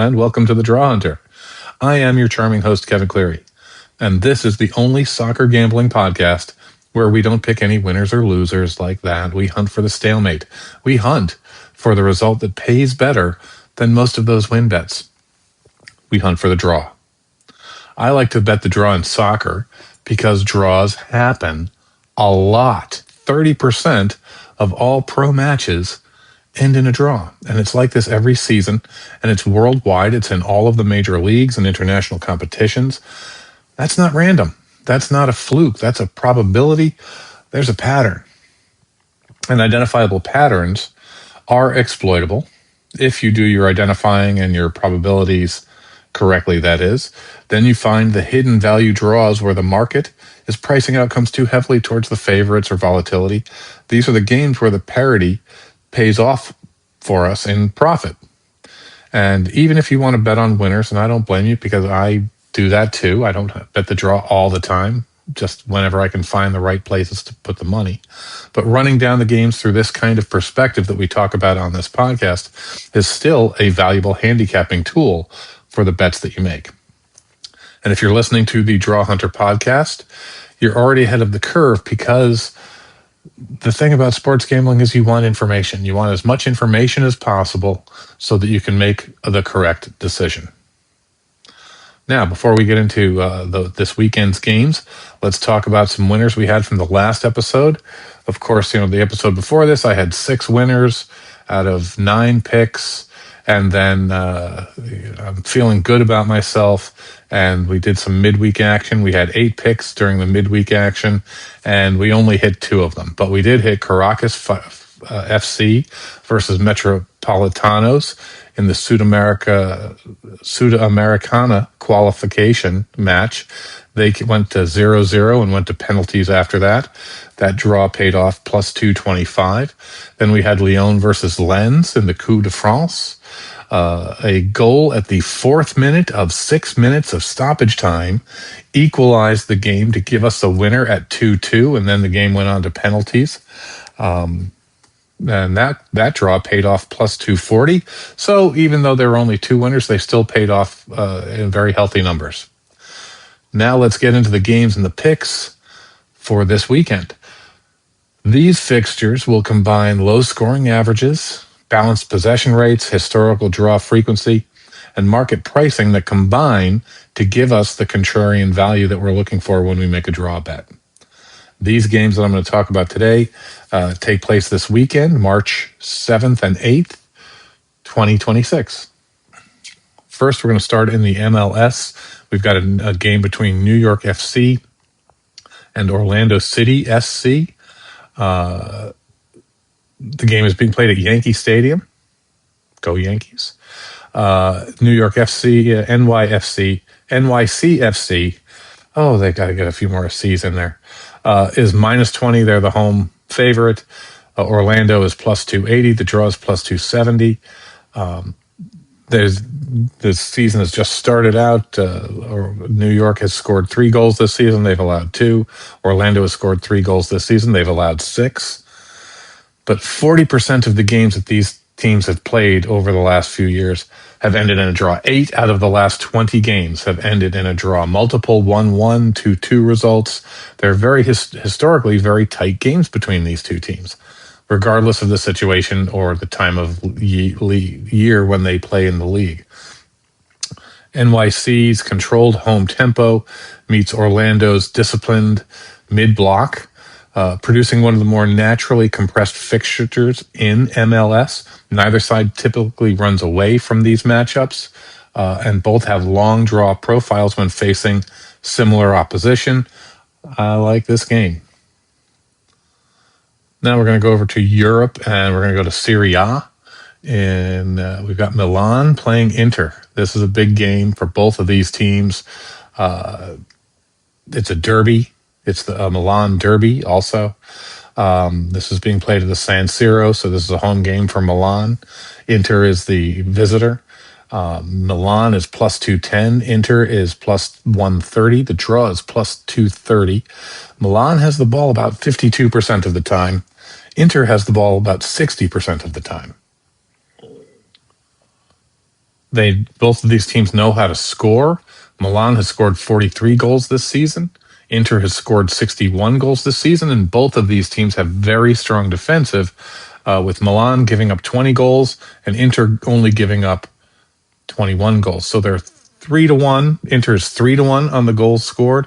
and welcome to the Drawhunter. I am your charming host, Kevin Cleary, and this is the only soccer gambling podcast where we don't pick any winners or losers like that. We hunt for the stalemate. We hunt for the result that pays better than most of those win bets. We hunt for the draw. I like to bet the draw in soccer because draws happen a lot. 30% of all pro matches end in a draw. And it's like this every season, and it's worldwide. It's in all of the major leagues and international competitions. That's not random. That's not a fluke. That's a probability. There's a pattern. And identifiable patterns are exploitable if you do your identifying and your probabilities correctly, that is. Then you find the hidden value draws where the market is pricing outcomes too heavily towards the favorites or volatility. These are the games where the parity pays off for us in profit. And even if you want to bet on winners, and I don't blame you because I do that too. I don't bet the draw all the time, just whenever I can find the right places to put the money. But running down the games through this kind of perspective that we talk about on this podcast is still a valuable handicapping tool for the bets that you make. And if you're listening to the Drawhunter podcast, you're already ahead of the curve because the thing about sports gambling is you want information. You want as much information as possible so that you can make the correct decision. Now, before we get into this weekend's games, let's talk about some winners we had from the last episode. Of course, the episode before this, I had 6 winners out of 9 picks. And then I'm feeling good about myself. And we did some midweek action. We had 8 picks during the midweek action, and we only hit 2 of them. But we did hit Caracas FC versus Metropolitanos in the Sudamericana qualification match. They went to 0-0 and went to penalties after that. That draw paid off plus 225. Then we had Lyon versus Lens in the Coupe de France. A goal at the 4th minute of 6 minutes of stoppage time equalized the game to give us a winner at 2-2, and then the game went on to penalties. And that draw paid off plus 240. So even though there were only 2 winners, they still paid off in very healthy numbers. Now let's get into the games and the picks for this weekend. These fixtures will combine low scoring averages, balanced possession rates, historical draw frequency, and market pricing that combine to give us the contrarian value that we're looking for when we make a draw bet. These games that I'm going to talk about today take place this weekend, March 7th and 8th, 2026. First, we're going to start in the MLS. We've got a game between New York FC and Orlando City SC. The game is being played at Yankee Stadium. Go Yankees. New York FC, NYCFC. Oh, they got to get a few more C's in there. Is minus 20. They're the home favorite. Orlando is plus 280. The draw is plus 270. This season has just started out. New York has scored 3 goals this season. They've allowed 2. Orlando has scored 3 goals this season. They've allowed 6. But 40% of the games that these teams have played over the last few years have ended in a draw. 8 out of the last 20 games have ended in a draw. Multiple 1-1, 2-2 results. They're very historically very tight games between these two teams, regardless of the situation or the time of year when they play in the league. NYC's controlled home tempo meets Orlando's disciplined mid-block, producing one of the more naturally compressed fixtures in MLS. Neither side typically runs away from these matchups, and both have long draw profiles when facing similar opposition. I like this game. Now we're going to go over to Europe, and we're going to go to Serie A. And we've got Milan playing Inter. This is a big game for both of these teams. It's a derby. It's the Milan derby also. This is being played at the San Siro, so this is a home game for Milan. Inter is the visitor. Milan is plus 210. Inter is plus 130. The draw is plus 230. Milan has the ball about 52% of the time. Inter has the ball about 60% of the time. Both of these teams know how to score. Milan has scored 43 goals this season. Inter has scored 61 goals this season, and both of these teams have very strong defensive, with Milan giving up 20 goals and Inter only giving up 21 goals. So they're 3-1. Inter is 3-1 on the goals scored,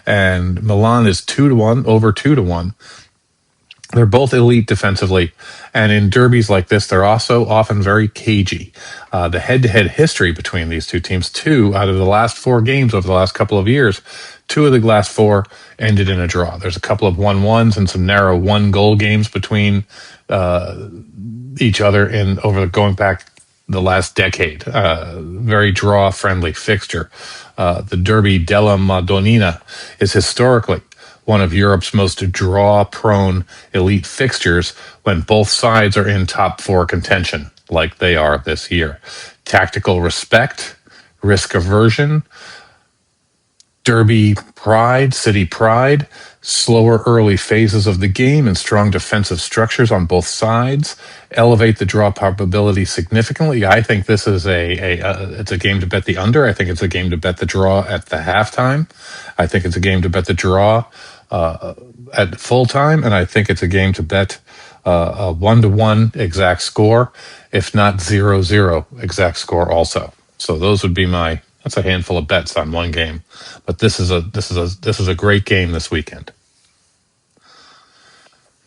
and Milan is 2-1, over 2-1. They're both elite defensively, and in derbies like this, they're also often very cagey. The head-to-head history between these two teams, 2 out of the last 4 games over the last couple of years, 2 of the last 4 ended in a draw. There's a couple of 1-1s and some narrow 1-goal games between each other going back the last decade. Very draw-friendly fixture. The Derby della Madonnina is historically one of Europe's most draw-prone elite fixtures when both sides are in top 4 contention, like they are this year. Tactical respect, risk aversion, Derby pride, city pride, slower early phases of the game and strong defensive structures on both sides elevate the draw probability significantly. I think this is it's a game to bet the under. I think it's a game to bet the draw at the halftime. I think it's a game to bet the draw at full time, and I think it's a game to bet a 1-1 exact score, if not 0-0 exact score also. So those would be that's a handful of bets on one game, but this is a great game this weekend.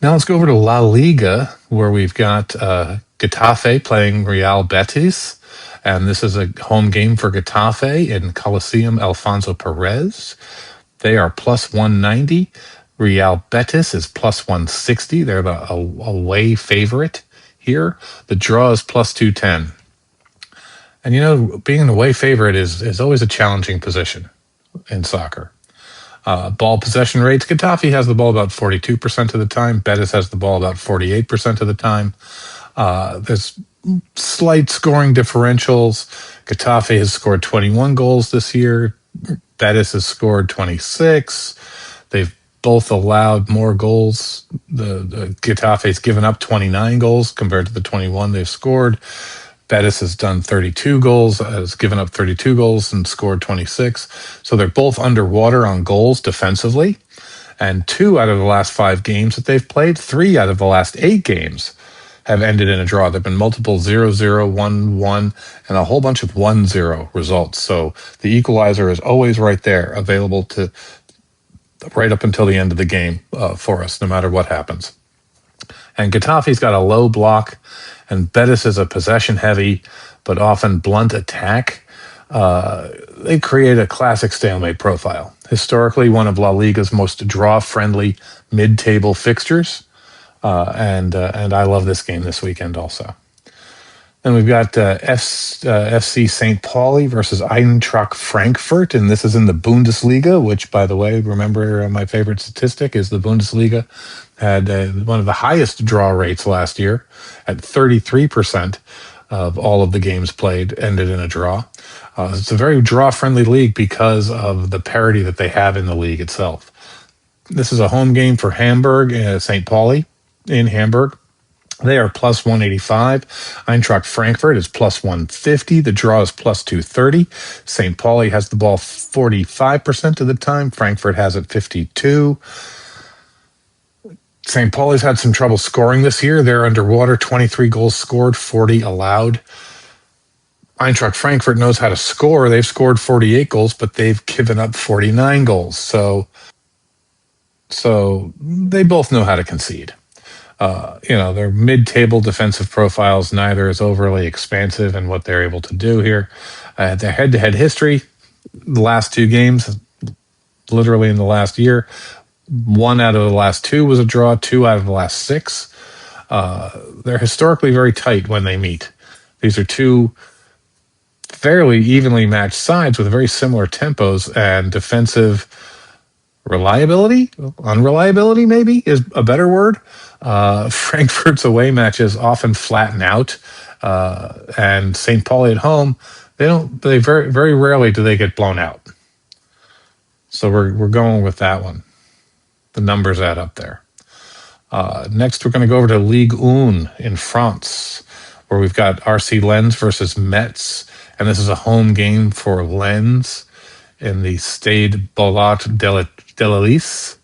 Now let's go over to La Liga, where we've got Getafe playing Real Betis, and this is a home game for Getafe in Coliseum Alfonso Perez. They are plus 190. Real Betis is plus 160. They're the away favorite here. The draw is plus 210. And being an away favorite is always a challenging position in soccer. Ball possession rates. Getafe has the ball about 42% of the time. Betis has the ball about 48% of the time. There's slight scoring differentials. Getafe has scored 21 goals this year. Betis has scored 26. They've both allowed more goals. The Getafe's given up 29 goals compared to the 21 they've scored. Betis has done 32 goals, has given up 32 goals and scored 26. So they're both underwater on goals defensively. And 2 out of the last 5 games that they've played, 3 out of the last 8 games have ended in a draw. There have been multiple 0-0, 1-1, and a whole bunch of 1-0 results. So the equalizer is always right there, available to right up until the end of the game for us, no matter what happens. And Getafe's got a low block, and Betis is a possession-heavy but often blunt attack. They create a classic stalemate profile. Historically, one of La Liga's most draw-friendly mid-table fixtures, and I love this game this weekend also. Then we've got FC St. Pauli versus Eintracht Frankfurt, and this is in the Bundesliga, which, by the way, remember my favorite statistic is the Bundesliga had one of the highest draw rates last year at 33% of all of the games played ended in a draw. It's a very draw-friendly league because of the parity that they have in the league itself. This is a home game for Hamburg, St. Pauli in Hamburg. They are plus 185. Eintracht Frankfurt is plus 150. The draw is plus 230. St. Pauli has the ball 45% of the time. Frankfurt has it 52%. St. Pauli's had some trouble scoring this year. They're underwater, 23 goals scored, 40 allowed. Eintracht Frankfurt knows how to score. They've scored 48 goals, but they've given up 49 goals. So they both know how to concede. They're mid-table defensive profiles. Neither is overly expansive in what they're able to do here. Their head-to-head history, the last 2 games, literally in the last year, 1 out of the last 2 was a draw, 2 out of the last 6. They're historically very tight when they meet. These are 2 fairly evenly matched sides with very similar tempos and defensive reliability. Unreliability, maybe, is a better word. Frankfurt's away matches often flatten out, and St. Pauli at home, they very, very rarely do they get blown out. So we're going with that one. The numbers add up there. Next, we're going to go over to Ligue 1 in France, where we've got RC Lens versus Metz. and this is a home game for Lens in the Stade Bollard de la Lys.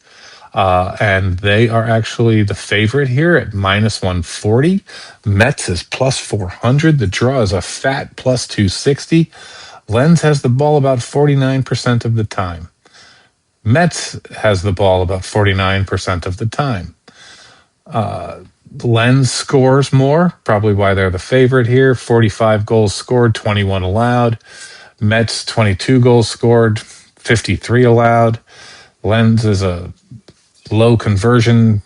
And they are actually the favorite here at minus 140. Metz is plus 400. The draw is a fat plus 260. Lens has the ball about 49% of the time. Metz has the ball about 49% of the time. Lens scores more, probably why they're the favorite here. 45 goals scored, 21 allowed. Metz, 22 goals scored, 53 allowed. Lens is a low conversion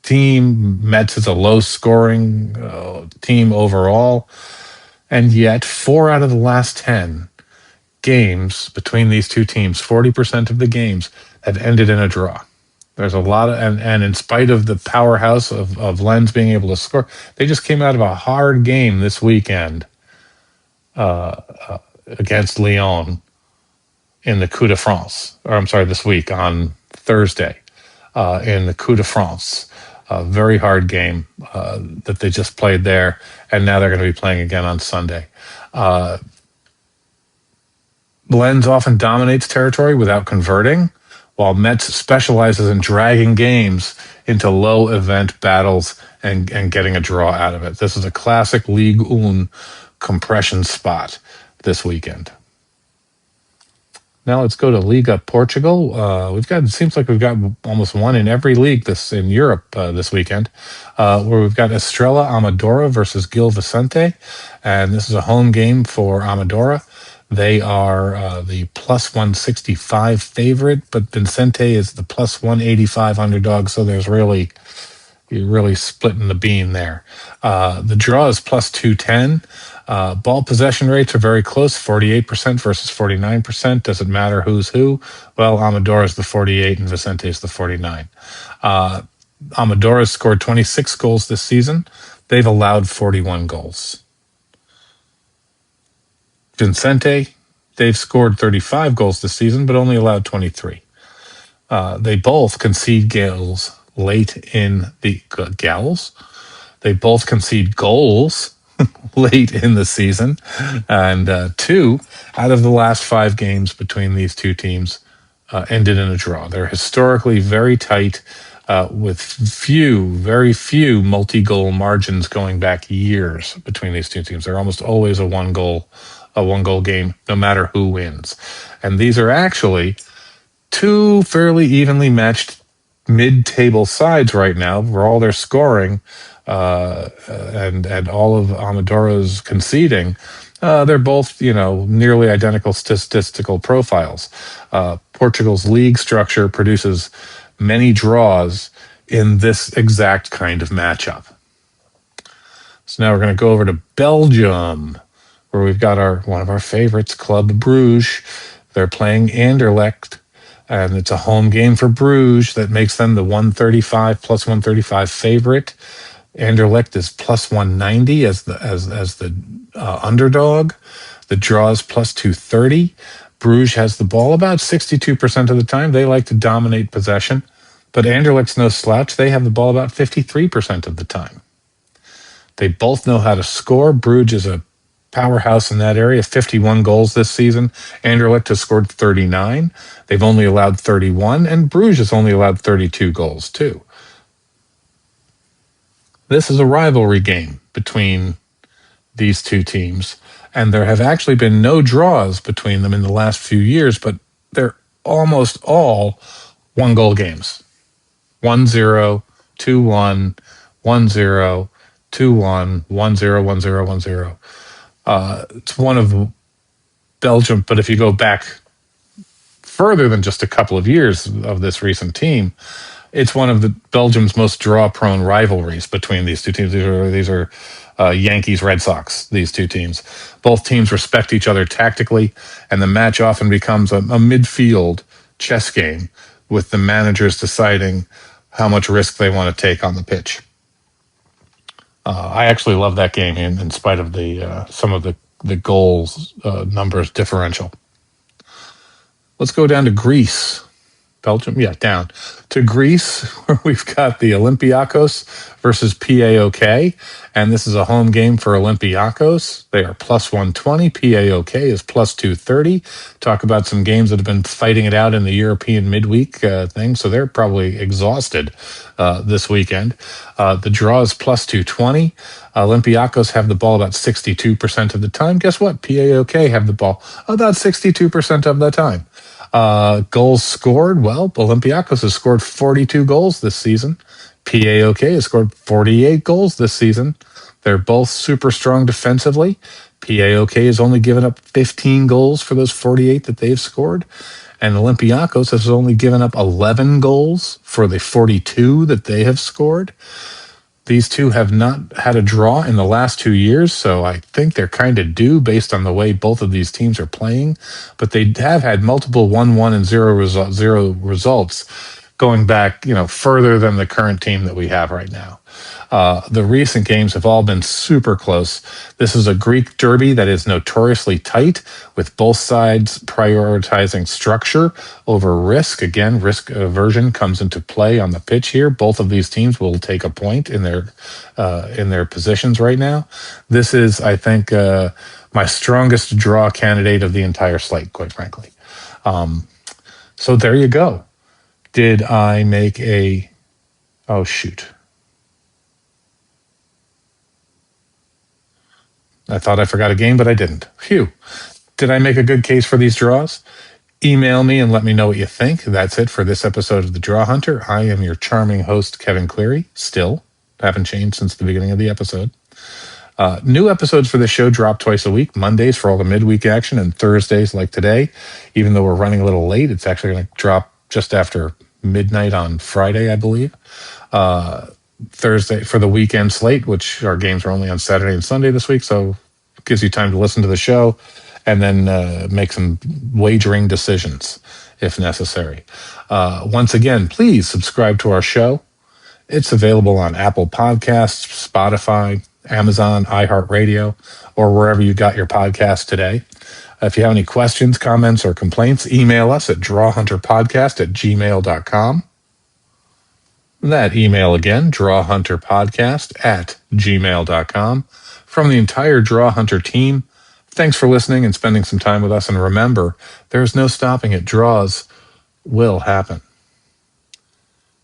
team. Metz is a low scoring team overall. And yet, 4 out of the last 10 games between these two teams, 40% of the games have ended in a draw. There's a lot of, and in spite of the powerhouse of Lens being able to score, they just came out of a hard game this weekend against Lyon in the Coup de France, or I'm sorry, this week on Thursday in the Coup de France. A very hard game that they just played there, and now they're going to be playing again on Sunday. Lens often dominates territory without converting, while Metz specializes in dragging games into low event battles and getting a draw out of it. This is a classic Ligue1 compression spot this weekend. Now let's go to Liga Portugal. It seems like we've got almost one in every league in Europe this weekend, where we've got Estrela Amadora versus Gil Vicente, and this is a home game for Amadora. They are the plus 165 favorite, but Vicente is the plus 185 underdog, so you're really splitting the bean there. The draw is plus 210. Ball possession rates are very close, 48% versus 49%. Doesn't matter who's who. Well, Amadora is the 48 and Vicente is the 49. Amadora has scored 26 goals this season. They've allowed 41 goals. Vicente, they've scored 35 goals this season, but only allowed 23. They both concede goals late in the gals. They both concede goals late in the season, and 2 out of the last 5 games between these two teams ended in a draw. They're historically very tight, with very few multi-goal margins going back years between these two teams. They're almost always a one-goal game, no matter who wins. And these are actually 2 fairly evenly matched mid-table sides right now for all their scoring and all of Amadora's conceding. They're both, nearly identical statistical profiles. Portugal's league structure produces many draws in this exact kind of matchup. So now we're going to go over to Belgium, where we've got one of our favorites, Club Bruges. They're playing Anderlecht, and it's a home game for Bruges that makes them the 135 plus 135 favorite. Anderlecht is plus 190 as the underdog. The draw is plus 230. Bruges has the ball about 62% of the time. They like to dominate possession, but Anderlecht's no slouch. They have the ball about 53% of the time. They both know how to score. Bruges is a powerhouse in that area, 51 goals this season. Anderlecht has scored 39. They've only allowed 31, and Bruges has only allowed 32 goals too. This is a rivalry game between these two teams, and there have actually been no draws between them in the last few years, but they're almost all one-goal games. 1-0, 2-1, 1-0, 2-1, 1-0, 1-0, 1-0. It's one of Belgium, but if you go back further than just a couple of years of this recent team, it's one of Belgium's most draw-prone rivalries between these two teams. These are Yankees, Red Sox, these two teams. Both teams respect each other tactically, and the match often becomes a midfield chess game with the managers deciding how much risk they want to take on the pitch. I actually love that game in spite of some of the goals numbers differential. Let's go down to Greece, Belgium, yeah, down to Greece, where we've got the Olympiacos versus PAOK, and this is a home game for Olympiacos. They are plus 120. PAOK is plus 230. Talk about some games that have been fighting it out in the European midweek thing, so they're probably exhausted this weekend. The draw is plus 220. Olympiacos have the ball about 62% of the time. Guess what? PAOK have the ball about 62% of the time. Goals scored. Well, Olympiacos has scored 42 goals this season. PAOK has scored 48 goals this season. They're both super strong defensively. PAOK has only given up 15 goals for those 48 that they've scored. And Olympiacos has only given up 11 goals for the 42 that they have scored. These two have not had a draw in the last 2 years, so I think they're kind of due based on the way both of these teams are playing. But they have had multiple 1-1 and 0 results going back, further than the current team that we have right now. The recent games have all been super close. This is a Greek derby that is notoriously tight, with both sides prioritizing structure over risk. Again, risk aversion comes into play on the pitch here. Both of these teams will take a point in their positions right now. This is, I think, my strongest draw candidate of the entire slate, quite frankly. So there you go. Did I make a... Oh, shoot. I thought I forgot a game, but I didn't. Phew. Did I make a good case for these draws? Email me and let me know what you think. That's it for this episode of The Drawhunter. I am your charming host, Kevin Cleary. Still. Haven't changed since the beginning of the episode. New episodes for this show drop twice a week. Mondays for all the midweek action, and Thursdays like today. Even though we're running a little late, it's actually going to drop just after midnight on Friday, I believe. Thursday for the weekend slate, which our games are only on Saturday and Sunday this week, so it gives you time to listen to the show and then make some wagering decisions if necessary. Once again, please subscribe to our show. It's available on Apple Podcasts, Spotify, Amazon, iHeartRadio, or wherever you got your podcast today. If you have any questions, comments, or complaints, email us at drawhunterpodcast@gmail.com. That email again, drawhunterpodcast@gmail.com. From the entire Drawhunter team, thanks for listening and spending some time with us. And remember, there's no stopping it. Draws will happen.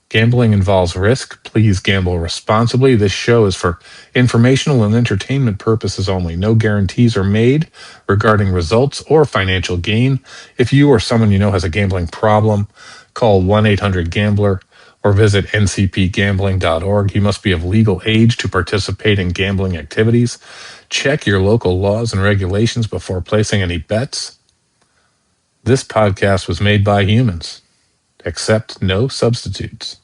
Gambling involves risk. Please gamble responsibly. This show is for informational and entertainment purposes only. No guarantees are made regarding results or financial gain. If you or someone you know has a gambling problem, call 1-800-GAMBLER or visit ncpgambling.org. You must be of legal age to participate in gambling activities. Check your local laws and regulations before placing any bets. This podcast was made by humans. Accept no substitutes.